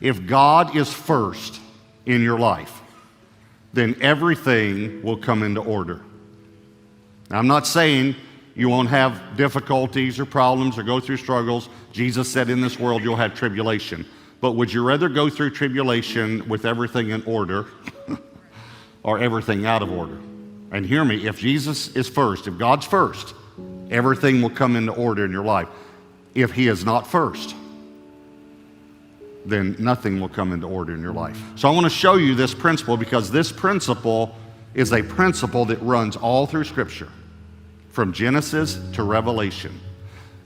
If God is first in your life, then everything will come into order. Now, I'm not saying you won't have difficulties or problems or go through struggles. Jesus said in this world you'll have tribulation. But would you rather go through tribulation with everything in order or everything out of order? And hear me, if Jesus is first, if God's first, everything will come into order in your life. If he is not first, then nothing will come into order in your life. So I want to show you this principle, because this principle is a principle that runs all through Scripture, from Genesis to Revelation.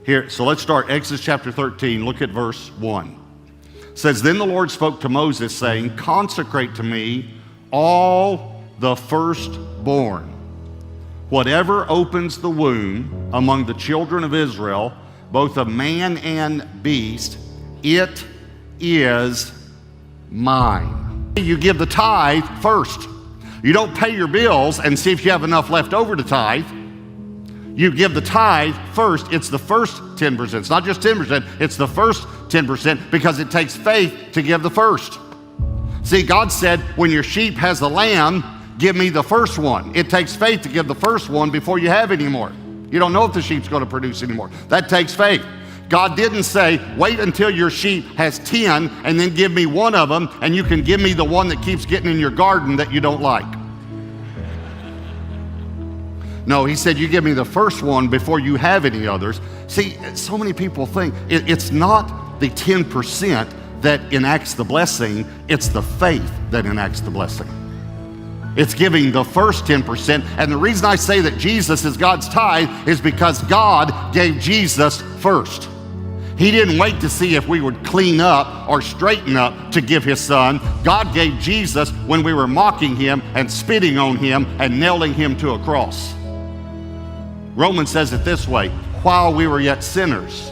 Here, so let's start Exodus chapter 13, look at verse 1. It says, "Then the Lord spoke to Moses, saying, Consecrate to me all the firstborn. Whatever opens the womb among the children of Israel, both of man and beast, it is mine." You give the tithe first. You don't pay your bills and see if you have enough left over to tithe. You give the tithe first. It's the first 10%. It's not just 10%, it's the first 10%, because it takes faith to give the first. See, God said, when your sheep has a lamb, give me the first one. It takes faith to give the first one before you have any more. You don't know if the sheep's going to produce anymore. That takes faith. God didn't say, wait until your sheep has 10 and then give me one of them, and you can give me the one that keeps getting in your garden that you don't like. No, he said, you give me the first one before you have any others. See, so many people think it's not the 10% that enacts the blessing, it's the faith that enacts the blessing. It's giving the first 10%. And the reason I say that Jesus is God's tithe is because God gave Jesus first. He didn't wait to see if we would clean up or straighten up to give his son. God gave Jesus when we were mocking him and spitting on him and nailing him to a cross. Romans says it this way: while we were yet sinners,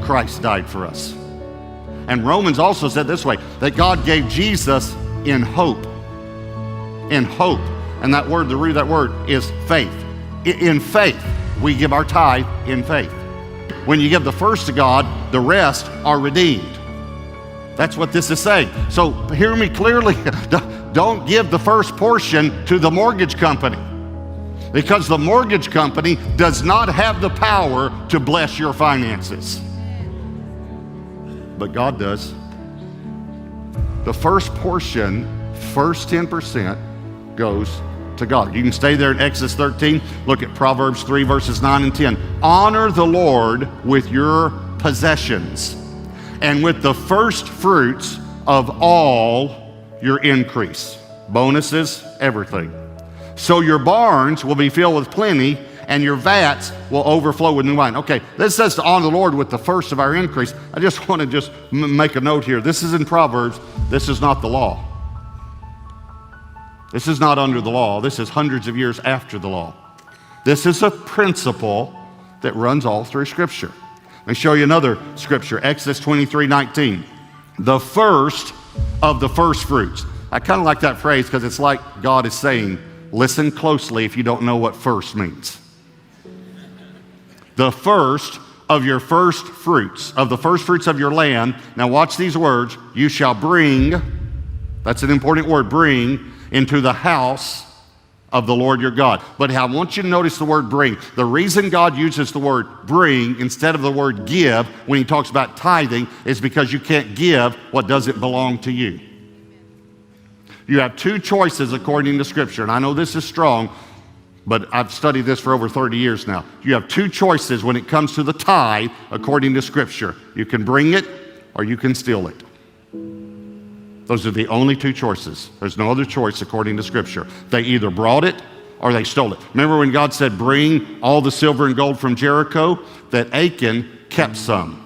Christ died for us. And Romans also said this way, that God gave Jesus in hope. In hope. And that word, the root of that word is faith. In faith, we give our tithe in faith. When you give the first to God, the rest are redeemed. That's what this is saying. So hear me clearly. Don't give the first portion to the mortgage company, because the mortgage company does not have the power to bless your finances. But God does. The first portion, first 10%, goes to God. You can stay there in Exodus 13. Look at Proverbs 3, verses 9 and 10. Honor the Lord with your possessions and with the first fruits of all your increase. Bonuses, everything. So your barns will be filled with plenty, and your vats will overflow with new wine. Okay, this says to honor the Lord with the first of our increase. I just want to make a note here. This is in Proverbs. This is not the law. This is not under the law. This is hundreds of years after the law. This is a principle that runs all through Scripture. Let me show you another scripture, Exodus 23:19. The first of the first fruits. I kind of like that phrase because it's like God is saying, listen closely if you don't know what first means. The first of your first fruits, of the first fruits of your land. Now watch these words. You shall bring, that's an important word, bring, into the house of the Lord your God. But I want you to notice the word bring. The reason God uses the word bring instead of the word give when he talks about tithing is because you can't give what doesn't belong to you. You have two choices according to Scripture. And I know this is strong, but I've studied this for over 30 years now. You have two choices when it comes to the tithe according to Scripture. You can bring it or you can steal it. Those are the only two choices. There's no other choice according to Scripture. They either brought it or they stole it. Remember when God said, bring all the silver and gold from Jericho? That Achan kept some.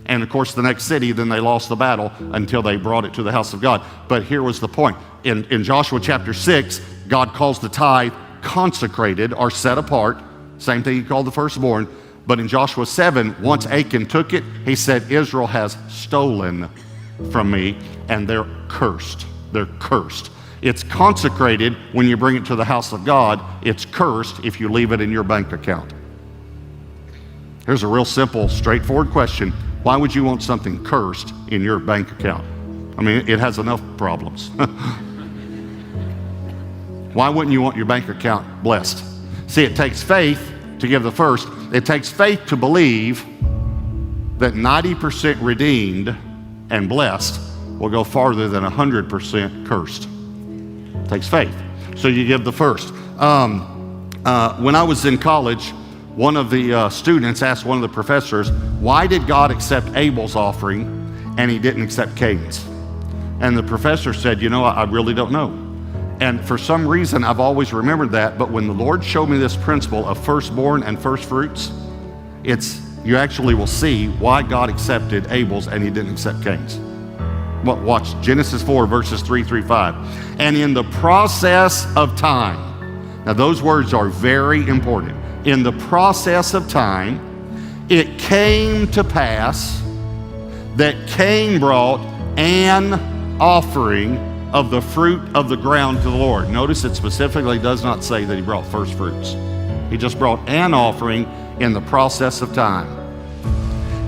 And of course, the next city, then they lost the battle until they brought it to the house of God. But here was the point. In Joshua chapter 6, God calls the tithe consecrated or set apart. Same thing he called the firstborn. But in Joshua 7, once Achan took it, he said, Israel has stolen from me, and they're cursed. They're cursed. It's consecrated when you bring it to the house of God. It's cursed if you leave it in your bank account. Here's a real simple, straightforward question. Why would you want something cursed in your bank account? I mean, it has enough problems. Why wouldn't you want your bank account blessed? See, it takes faith to give the first. It takes faith to believe that 90% redeemed and blessed will go farther than 100% cursed. It takes faith. So you give the first. When I was in college, one of the students asked one of the professors, why did God accept Abel's offering and he didn't accept Cain's? And the professor said, I really don't know. And for some reason, I've always remembered that, but when the Lord showed me this principle of firstborn and first fruits, you actually will see why God accepted Abel's and he didn't accept Cain's. Well, watch Genesis 4, verses 3 through 5. And in the process of time, now those words are very important. In the process of time, it came to pass that Cain brought an offering of the fruit of the ground to the Lord. Notice it specifically does not say that he brought first fruits. He just brought an offering in the process of time.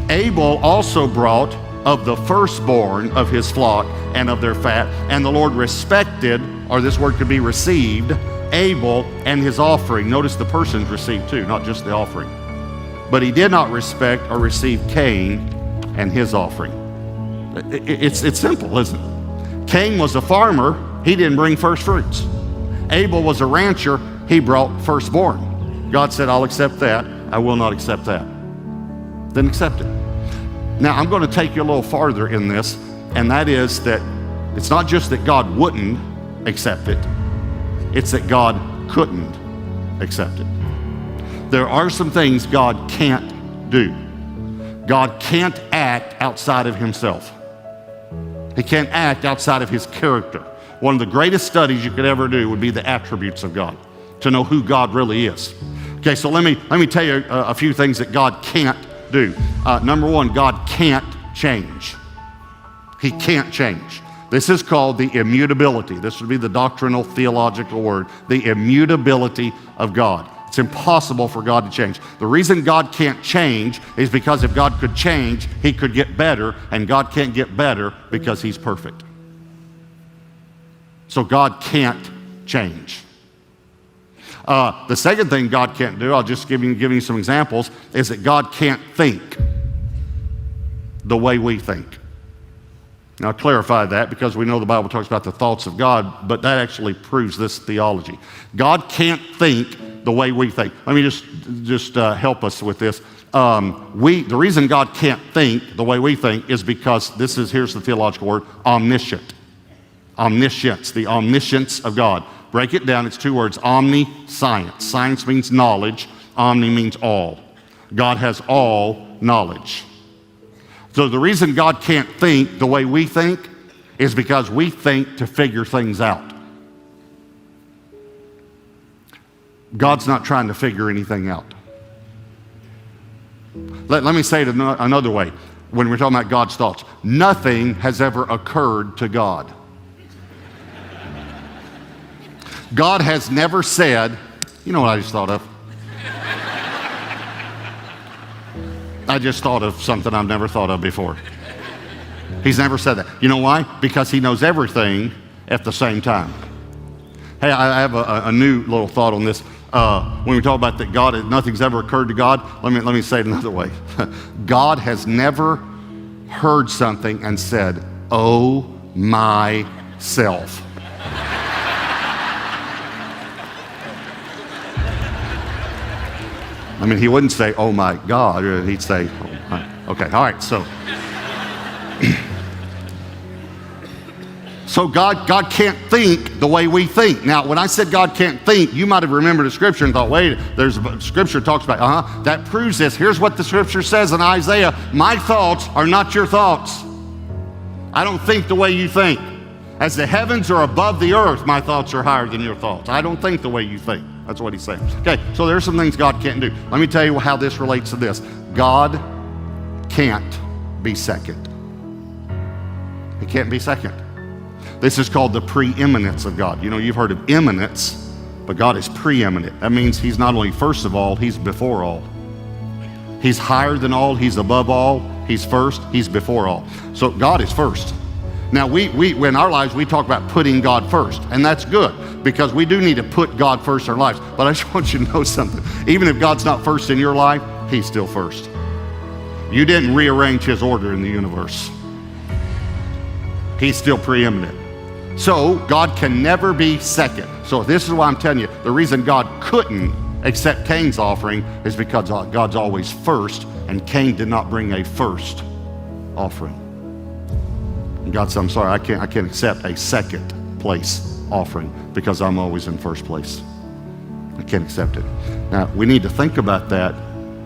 Abel also brought of the firstborn of his flock and of their fat, and the Lord respected, or this word could be received, Abel and his offering. Notice the persons received too, not just the offering. But he did not respect or receive Cain and his offering. It's simple, isn't it? Cain was a farmer, he didn't bring first fruits. Abel was a rancher, he brought firstborn. God said, I'll accept that, I will not accept that. Then accept it. Now, I'm going to take you a little farther in this, and that is that it's not just that God wouldn't accept it, it's that God couldn't accept it. There are some things God can't do. God can't act outside of himself. He can't act outside of his character. One of the greatest studies you could ever do would be the attributes of God, to know who God really is. Okay, so let me tell you a few things that God can't do. Number one, God can't change. He can't change. This is called the immutability. This would be the doctrinal theological word, the immutability of God. It's impossible for God to change. The reason God can't change is because if God could change, he could get better, and God can't get better because he's perfect. So God can't change. The second thing God can't do, I'll just give you some examples, is that God can't think the way we think. Now, I'll clarify that because we know the Bible talks about the thoughts of God, but that actually proves this theology. God can't think the way we think. Let me just help us with this. The reason God can't think the way we think is because here's the theological word, omniscient. Omniscience, the omniscience of God. Break it down, it's two words, omniscience. Science means knowledge, omni means all. God has all knowledge. So the reason God can't think the way we think is because we think to figure things out. God's not trying to figure anything out. Let me say it another way when we're talking about God's thoughts. Nothing has ever occurred to God. God has never said, you know what I just thought of? I just thought of something I've never thought of before. He's never said that. You know why? Because he knows everything at the same time. Hey, I have a new little thought on this. When we talk about that God, nothing's ever occurred to God, let me say it another way. God has never heard something and said, oh myself. I mean, he wouldn't say, oh my God, he'd say, oh my. Okay, all right, so. So God can't think the way we think. Now, when I said God can't think, you might have remembered the scripture and thought, wait, there's a scripture talks about, that proves this. Here's what the scripture says in Isaiah, my thoughts are not your thoughts. I don't think the way you think. As the heavens are above the earth, my thoughts are higher than your thoughts. I don't think the way you think. That's what he's saying. Okay, so there's some things God can't do. Let me tell you how this relates to this. God can't be second. He can't be second. This is called the preeminence of God. You know, you've heard of eminence, but God is preeminent. That means he's not only first of all, he's before all. He's higher than all, he's above all, He's first. He's before all. So God is first. Now, we in our lives, we talk about putting God first, and that's good because we do need to put God first in our lives. But I just want you to know something. Even if God's not first in your life, He's still first. You didn't rearrange His order in the universe. He's still preeminent. So God can never be second. So this is why I'm telling you, the reason God couldn't accept Cain's offering is because God's always first, and Cain did not bring a first offering. And God said, I'm sorry, I can't accept a second place offering because I'm always in first place. I can't accept it. Now, we need to think about that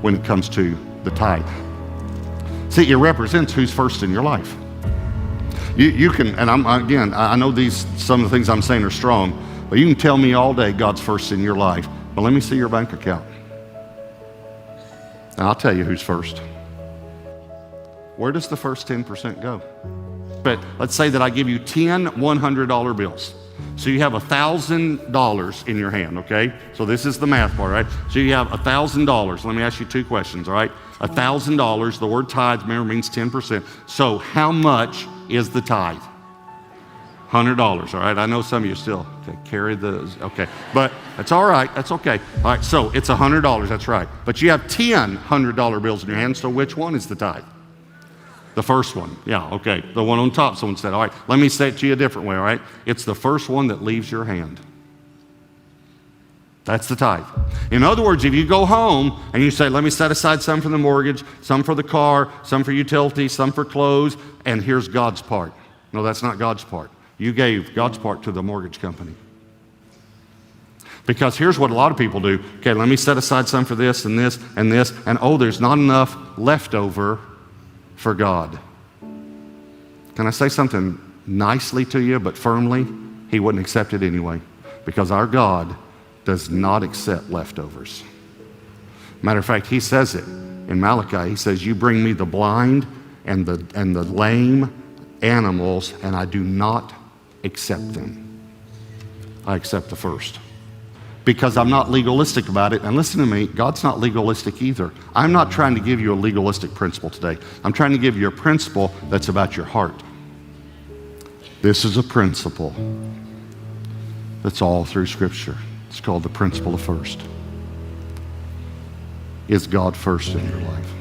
when it comes to the tithe. See, it represents who's first in your life. You can, and I know some of the things I'm saying are strong, but you can tell me all day God's first in your life, but let me see your bank account. And I'll tell you who's first. Where does the first 10% go? But let's say that I give you 10 $100 bills. So you have $1,000 in your hand, okay? So this is the math part, right? So you have $1,000. Let me ask you two questions, all right? $1,000, the word tithe, remember, means 10%. So how much is the tithe? $100, all right? I know some of you still carry the, okay. But that's all right, that's okay. All right, so it's $100, that's right. But you have 10 $100 bills in your hand, so which one is the tithe? The first one, yeah, okay. The one on top, someone said, all right, let me say it to you a different way, all right? It's the first one that leaves your hand. That's the tithe. In other words, if you go home and you say, let me set aside some for the mortgage, some for the car, some for utilities, some for clothes, and here's God's part. No, that's not God's part. You gave God's part to the mortgage company. Because here's what a lot of people do. Okay, let me set aside some for this and this and this, and oh, there's not enough left over for God. Can I say something nicely to you, but firmly? He wouldn't accept it anyway, because our God does not accept leftovers. Matter of fact, He says it in Malachi. He says, you bring me the blind and the lame animals, and I do not accept them. I accept the first. Because I'm not legalistic about it. And listen to me, God's not legalistic either. I'm not trying to give you a legalistic principle today. I'm trying to give you a principle that's about your heart. This is a principle that's all through Scripture. It's called the principle of first. Is God first in your life?